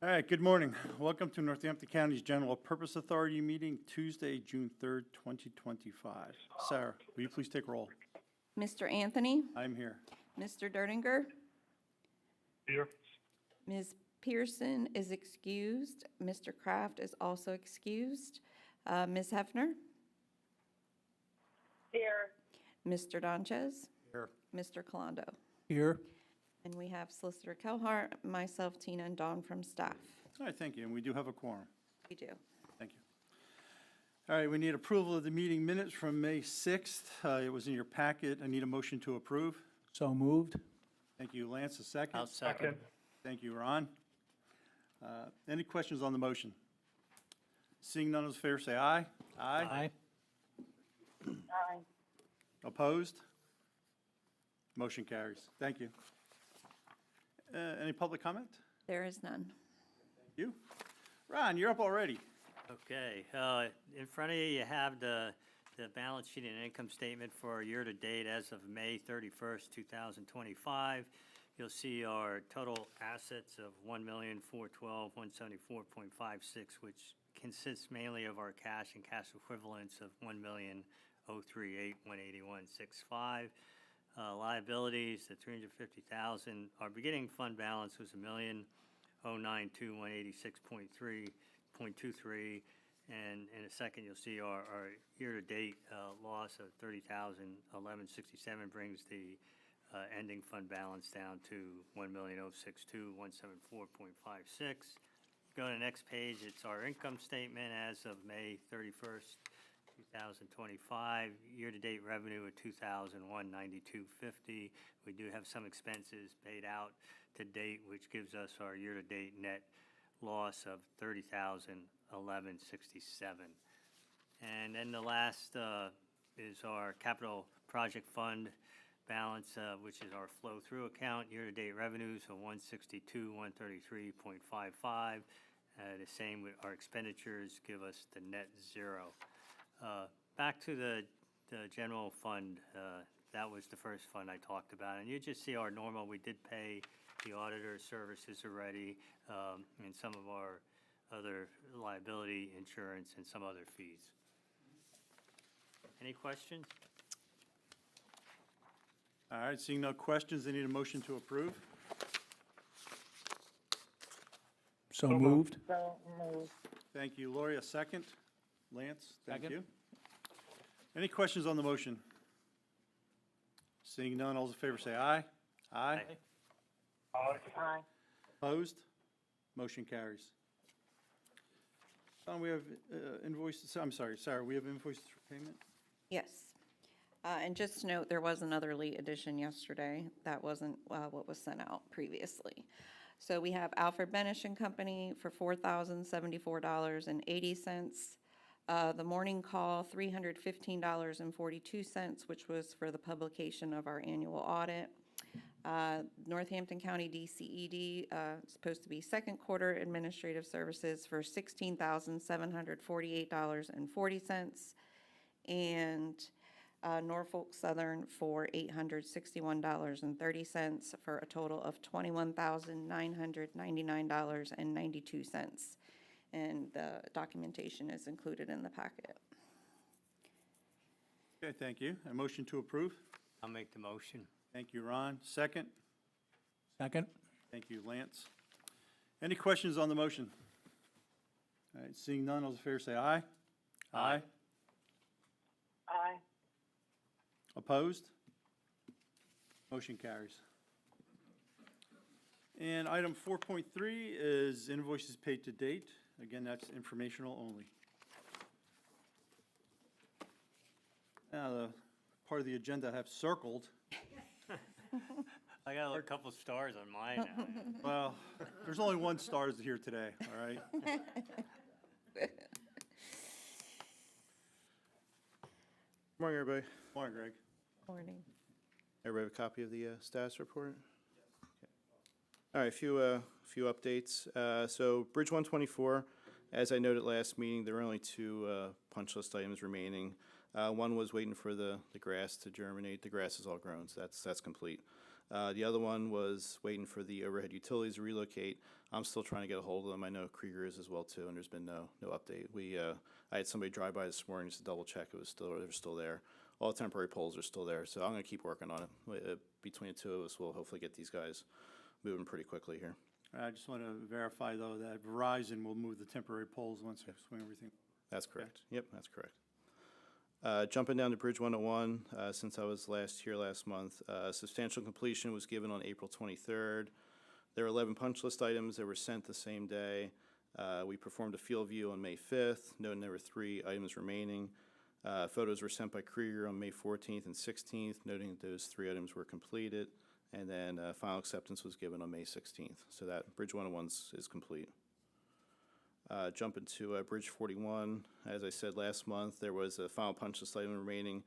All right, good morning. Welcome to Northampton County's General Purpose Authority meeting, Tuesday, June 3rd, 2025. Sarah, will you please take roll? Mr. Anthony, I'm here. Mr. Dertinger, Here. Ms. Pearson is excused, Mr. Kraft is also excused, Ms. Hefner, Here. Mr. Donchez, Here. Mr. Colondo. Here. And we have Solicitor Kelhart, myself, Tina, and Dawn from staff. All right, thank you, and we do have a quorum. We do. Thank you. All right, we need approval of the meeting minutes from May 6th. It was in your packet. I need a motion to approve. So moved. Thank you, Lance, a second. I'll second. Thank you, Ron. Any questions on the motion? Seeing none, those in favor say aye. Aye. Aye. Opposed? Motion carries. Thank you. Any public comment? There is none. Thank you. Ron, you're up already. Okay, in front of you, you have the balance sheet and income statement for year-to-date as of May 31st, 2025. You'll see our total assets of $1,412,174.56, which consists mainly of our cash and cash equivalents of $1,038,181.65. Liabilities at $350,000. Our beginning fund balance was $1,092,186.23, and in a second you'll see our year-to-date loss of $30,011.67 brings the ending fund balance down to $1,062,174.56. Go to the next page. It's our income statement as of May 31st. 2025 year-to-date revenue of $2,192.50. We do have some expenses paid out to date, which gives us our year-to-date net loss of $30,011.67. And then the last is our capital project fund balance, which is our flow-through account. Year-to-date revenues of $162,133.55. The same with our expenditures give us the net zero. Back to the general fund, that was the first fund I talked about. And you just see our normal, we did pay the auditor services already, and some of our other liability insurance and some other fees. Any questions? All right, seeing no questions, I need a motion to approve. So moved. So moved. Thank you, Lori, a second. Lance, thank Second. you. Any questions on the motion? Seeing none, all those in favor say aye. Aye. Aye. Opposed? Motion carries. We have invoices, I'm sorry, Sarah, we have invoices for payment? Yes. And just to note, there was another late addition yesterday. That wasn't what was sent out previously. So we have Alfred Benish and Company for $4,074.80. The Morning Call, $315.42, which was for the publication of our annual audit. Northampton County DCED, supposed to be second quarter administrative services for $16,748.40. And Norfolk Southern for $861.30 for a total of $21,999.92. And the documentation is included in the packet. Okay, thank you. A motion to approve? I'll make the motion. Thank you, Ron. Second? Second. Thank you, Lance. Any questions on the motion? All right, seeing none, all those in favor say aye. Aye. Aye. Opposed? Motion carries. And item 4.3 is invoices paid to date. Again, that's informational only. Now, the part of the agenda I have circled. I got a couple stars on mine now. Well, there's only one stars here today, all right? Morning, everybody. Morning, Greg. Morning. Everybody have a copy of the status report? Okay. All right, a few updates. So Bridge 124, as I noted last meeting, there were only two punch list items remaining. One was waiting for the grass to germinate. The grass is all grown, so that's complete. The other one was waiting for the overhead utilities to relocate. I'm still trying to get a hold of them. I know Krieger is as well too, and there's been no update. I had somebody drive by this morning just to double check they were still there. All the temporary poles are still there, so I'm gonna keep working on it. Between the two of us, we'll hopefully get these guys moving pretty quickly here. I just want to verify, though, that Verizon will move the temporary poles once we swing everything. That's correct. Yep, that's correct. Jumping down to Bridge 101, since I was here last month, substantial completion was given on April 23rd. There were 11 punch list items that were sent the same day. We performed a field view on May 5th, noting there were 3 items remaining. Photos were sent by Krieger on May 14th and 16th, noting that those 3 items were completed. And then final acceptance was given on May 16th. So that Bridge 101 is complete. Jumping to Bridge 41, as I said last month, there was a final punch list item remaining,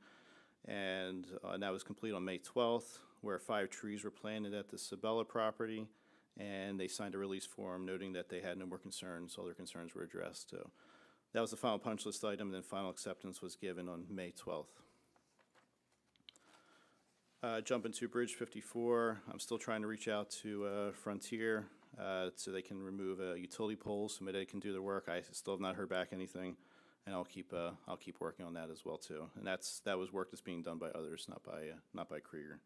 and that was complete on May 12th, where 5 trees were planted at the Sabella property, and they signed a release form noting that they had no more concerns, all their concerns were addressed. So that was the final punch list item, and then final acceptance was given on May 12th. Jumping to Bridge 54, I'm still trying to reach out to Frontier so they can remove utility poles, so maybe they can do their work. I still have not heard back anything, and I'll keep working on that as well too. And that was work that's being done by others, not by Krieger.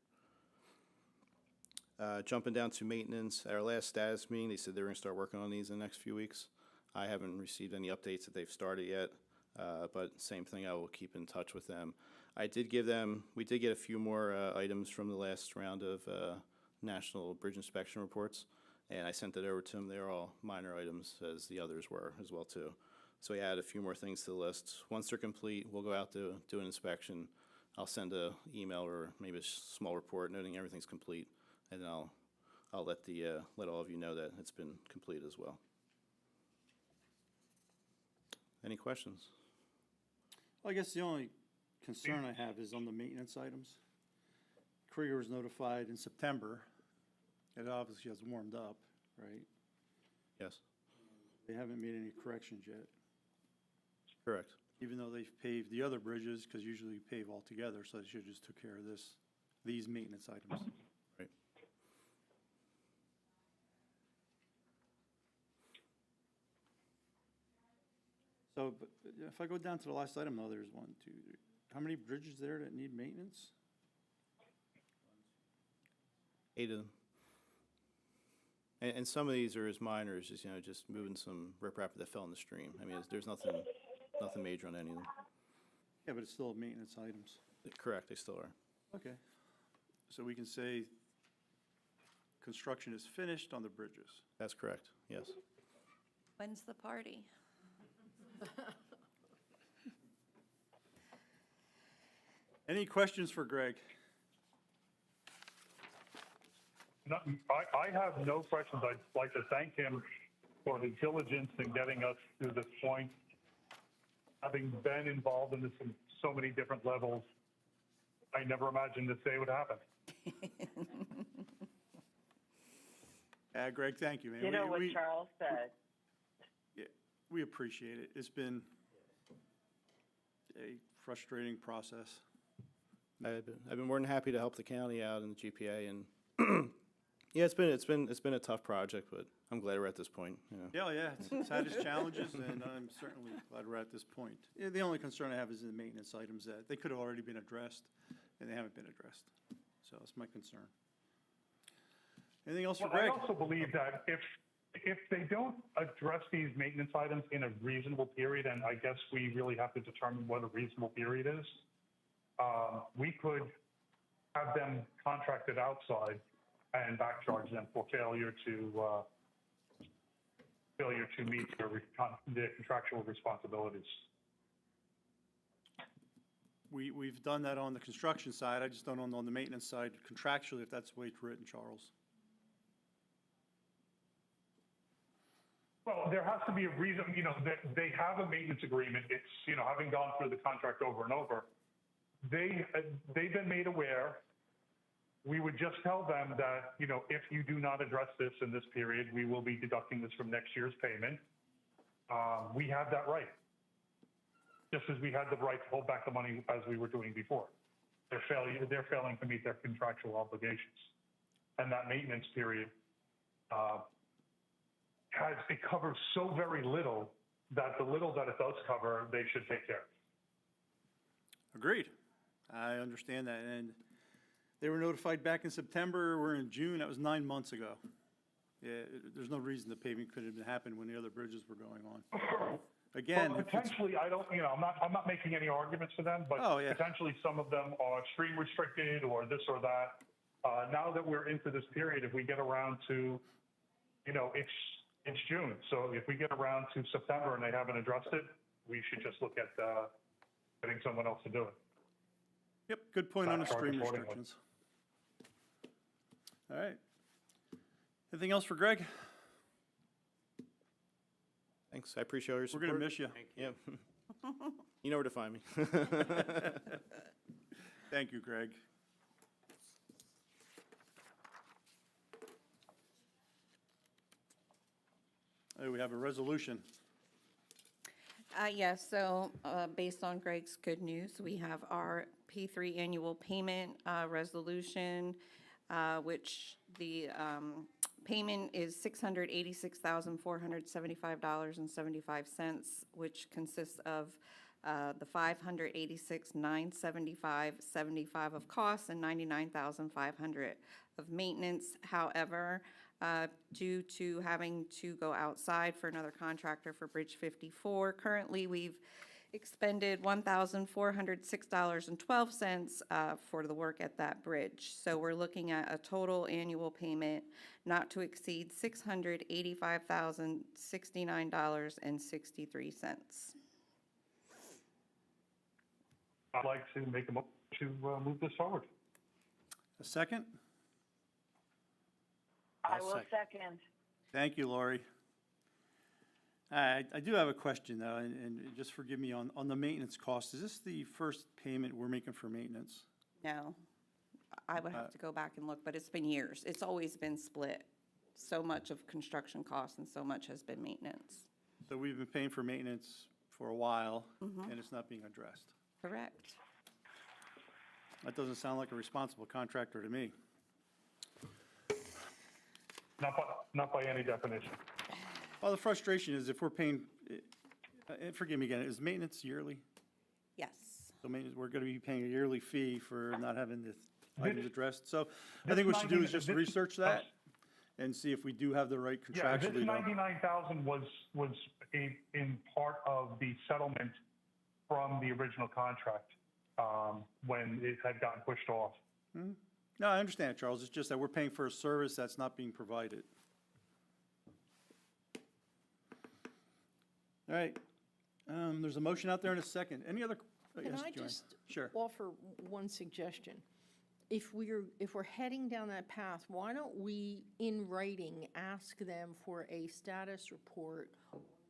Jumping down to maintenance, at our last status meeting, they said they were going to start working on these in the next few weeks. I haven't received any updates that they've started yet, but same thing, I will keep in touch with them. We did get a few more items from the last round of national bridge inspection reports, and I sent that over to them. They're all minor items, as the others were as well too. So we added a few more things to the list. Once they're complete, we'll go out to do an inspection. I'll send an email or maybe a small report noting everything's complete, and then I'll let all of you know that it's been complete as well. Any questions? Well, I guess the only concern I have is on the maintenance items. Krieger was notified in September. It obviously has warmed up, right? Yes, They haven't made any corrections yet, correct. even though they've paved the other bridges, because usually you pave all together, so they should just took care of these maintenance items. Right. So, but if I go down to the last item, though, there's 1, 2, 3. How many bridges there that need maintenance? 8 of them. And some of these are as minor as just, just moving some riprap that fell in the stream. I mean, there's nothing major on any of them. Yeah, but it's still maintenance items. Correct, they still are. Okay. So we can say construction is finished on the bridges. That's correct, yes. When's the party? Any questions for Greg? No, I have no questions. I'd like to thank him for his diligence in getting us to this point. Having been involved in this in so many different levels, I never imagined this day would happen. Greg, thank you, man. You know what Charles said. Yeah, we appreciate it. It's been a frustrating process. I've been more than happy to help the county out and the GPA, and yeah, it's been a tough project, but I'm glad we're at this point. Yeah, it's had its challenges, and I'm certainly glad we're at this point. Yeah, the only concern I have is the maintenance items that they could have already been addressed, and they haven't been addressed. So that's my concern. Anything else for Well, I Greg? also believe that if they don't address these maintenance items in a reasonable period, and I guess we really have to determine what a reasonable period is, we could have them contracted outside and back charge them for failure to meet their contractual responsibilities. We've done that on the construction side. I just don't know on the maintenance side contractually if that's the way it's written, Charles. Well, there has to be a reason, they have a maintenance agreement. It's, having gone through the contract over and over, they've been made aware. We would just tell them that, if you do not address this in this period, we will be deducting this from next year's payment. We have that right. Just as we had the right to hold back the money as we were doing before. They're failing to meet their contractual obligations. and that maintenance period, it covers so very little that the little that it does cover, they should take care. Agreed. I understand that, and they were notified back in September, we're in June, that was 9 months ago. Yeah, there's no reason the paving couldn't have happened when the other bridges were going on. Again, Well, if it's- potentially, I don't, I'm not making any arguments for them, but Oh, yeah. potentially some of them are stream restricted or this or that. Now that we're into this period, if we get around to, it's June, so if we get around to September and they haven't addressed it, we should just look at getting someone else to do it. Yep, good point on the Not charged stream accordingly. restrictions. All right. Anything else for Greg? Thanks, I appreciate all your We're support. gonna miss you. Thank you. Yeah. You know where to find me. Thank you, Greg. We have a resolution. Yes, so based on Greg's good news, we have our P3 annual payment resolution, which the payment is $686,475.75, which consists of the $586,975.75 of costs and $99,500 of maintenance. However, due to having to go outside for another contractor for Bridge 54, currently we've expended $1,406.12 for the work at that bridge. So we're looking at a total annual payment not to exceed $685,069.63. I'd like to make a motion to move this forward. A second? I I'll will second. Thank you, Lori. I do have a question, though, and just forgive me on the maintenance cost. Is this the first payment we're making for maintenance? No, I would have to go back and look, but it's been years. It's always been split. So much of construction costs and so much has been maintenance. So we've been paying for maintenance for a while, and it's not being addressed. Correct. That doesn't sound like a responsible contractor to me. Not by any definition. Well, the frustration is if we're paying, and forgive me again, is maintenance yearly? Yes. So maintenance, we're going to be paying a yearly fee for not having the items addressed. So I think what we should do is just research that and see if we do have the right Yeah, this contractually. done. 99,000 was in part of the settlement from the original contract, when it had gotten pushed off. No, I understand, Charles. It's just that we're paying for a service that's not being provided. All right. There's a motion out there in a second. Any other? Can yes, I Joanne. just Sure. offer one suggestion? If we're heading down that path, why don't we, in writing, ask them for a status report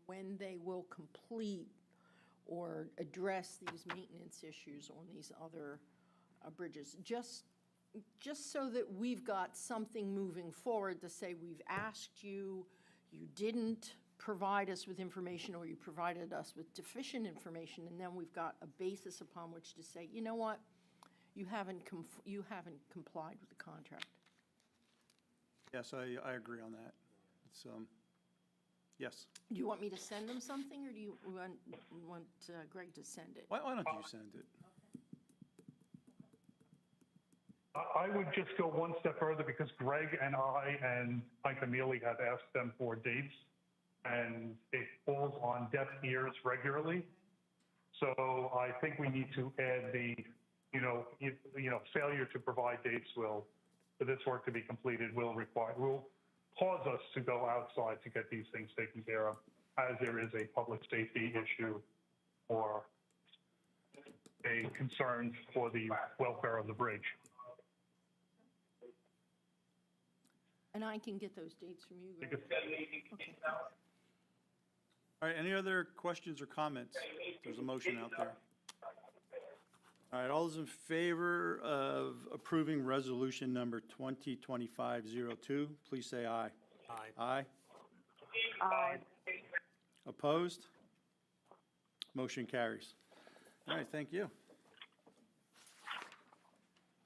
when they will complete or address these maintenance issues on these other bridges? Just so that we've got something moving forward to say, we've asked you, you didn't provide us with information, or you provided us with deficient information, and then we've got a basis upon which to say, you know what, you haven't complied with the contract. Yes, I agree on that. It's, yes. Do you want me to send them something, or do you want Greg to send it? Why don't you send it? I would just go one step further, because Greg and I and Mike Amelie have asked them for dates, and it falls on deaf ears regularly. So I think we need to add the, failure to provide dates for this work to be completed will cause us to go outside to get these things taken care of, as there is a public safety issue or a concern for the welfare of the bridge. And I can get those dates from you, Greg. Okay. All right, any other questions or comments? There's a motion out there. All right, all those in favor of approving resolution number 2025-02, please say aye. Aye. Aye. Aye. Opposed? Motion carries. All right, thank you.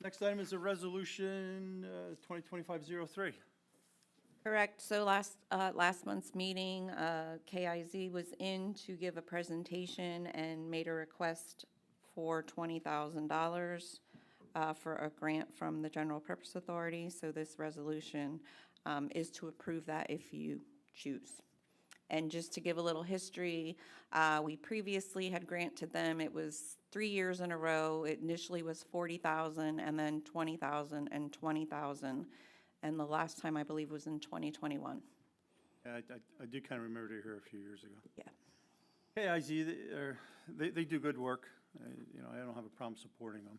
Next item is a resolution 2025-03. Correct. So last month's meeting, KIZ was in to give a presentation and made a request for $20,000 for a grant from the General Purpose Authority. So this resolution is to approve that if you choose. And just to give a little history, we previously had granted them, it was 3 years in a row. It initially was $40,000 and then $20,000 and $20,000. And the last time, I believe, was in 2021. I do kind of remember to hear a few years ago. Yeah. KIZ, they do good work. You know, I don't have a problem supporting them.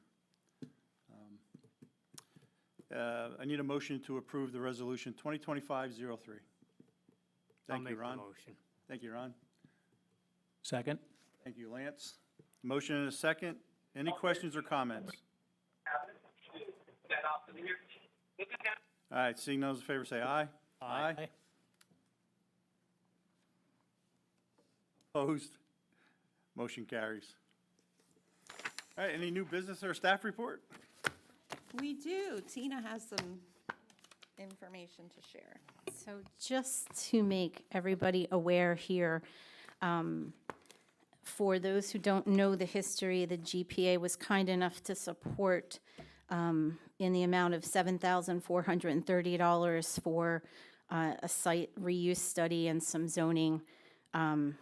I need a motion to approve the resolution 2025-03. I'll Thank make you, the Ron. motion. Thank you, Ron. Second. Thank you, Lance. Motion and a second. Any questions or comments? All right, seeing those in favor, say aye. Aye. Opposed? Motion carries. All right, any new business or staff report? We do. Tina has some information to share. So just to make everybody aware here, for those who don't know the history, the GPA was kind enough to support in the amount of $7,430 for a site reuse study and some zoning and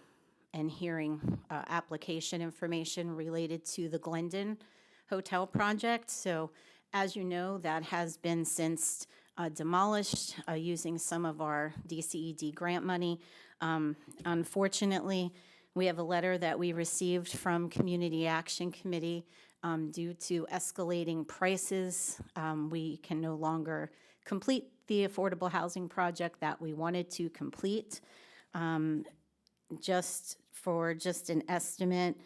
hearing application information related to the Glendon Hotel project. So as you know, that has been since demolished using some of our DCED grant money. Unfortunately, we have a letter that we received from Community Action Committee due to escalating prices. We can no longer complete the affordable housing project that we wanted to complete. Just an estimate,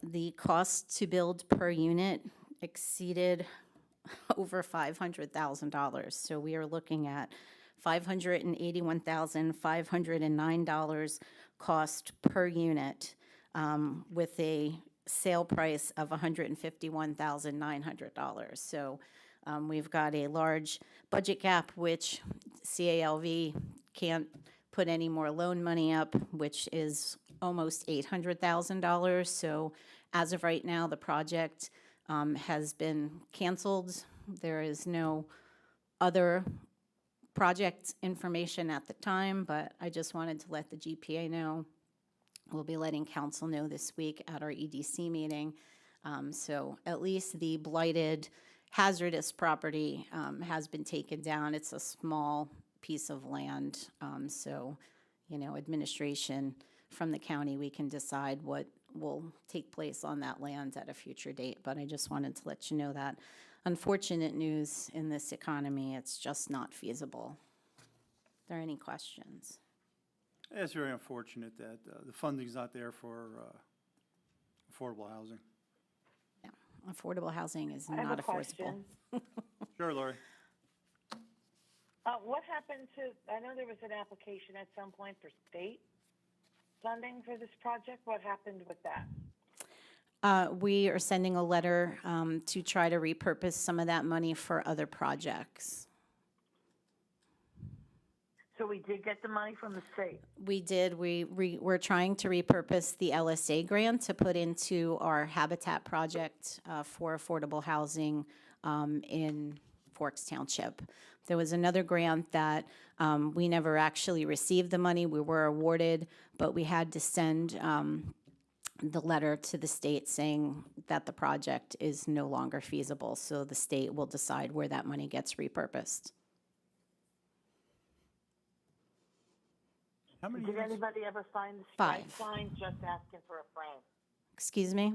the cost to build per unit exceeded over $500,000. So we are looking at $581,509 cost per unit with a sale price of $151,900. So we've got a large budget gap, which CALV can't put any more loan money up, which is almost $800,000. So as of right now, the project has been canceled. There is no other project information at the time, but I just wanted to let the GPA know. We'll be letting council know this week at our EDC meeting. So at least the blighted hazardous property has been taken down. It's a small piece of land. So, you know, administration from the county, we can decide what will take place on that land at a future date. But I just wanted to let you know that unfortunate news in this economy, it's just not feasible. Are there any questions? It's very unfortunate that the funding's not there for affordable housing. Yeah, affordable housing is I have not a affordable. question. Sure, Lori. What happened to, I know there was an application at some point for state funding for this project. What happened with that? We are sending a letter to try to repurpose some of that money for other projects. So we did get the money from the state. We did. We're trying to repurpose the LSA grant to put into our Habitat project for affordable housing in Forks Township. There was another grant that we never actually received the money. We were awarded, but we had to send the letter to the state saying that the project is no longer feasible. So the state will decide where that money gets repurposed. How many Did years? anybody ever find the strike 5. sign just asking for a frame? Excuse me?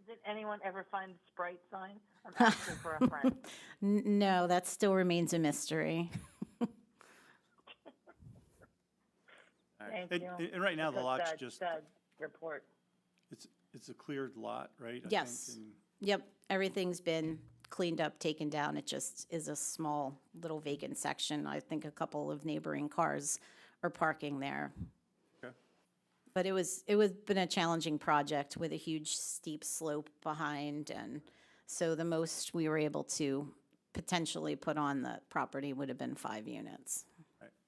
Did anyone ever find the Sprite sign? I'm asking for a frame. No, that still remains a mystery. All right. Thank you. And right now, the It's a lot's sad, just, sad report. it's a cleared lot, right? I Yes. think, and- Yep, everything's been cleaned up, taken down. It just is a small little vacant section. I think a couple of neighboring cars are parking there. Okay. But it was been a challenging project with a huge steep slope behind, and So the most we were able to potentially put on the property would have been 5 units.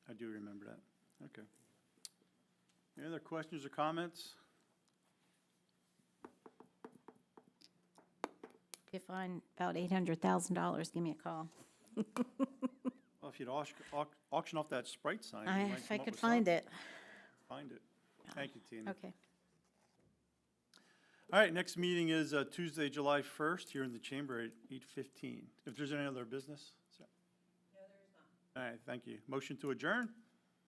I do remember that. Okay. Any other questions or comments? If you find about $800,000, give me a call. Well, if you'd auction off that Sprite sign. you might If come I up could with find something. it. Find it. Thank you, Tina. Okay. All right, next meeting is Tuesday, July 1st, here in the chamber at 8:15. If there's any other business? No, there is not. All right, thank you. Motion to adjourn?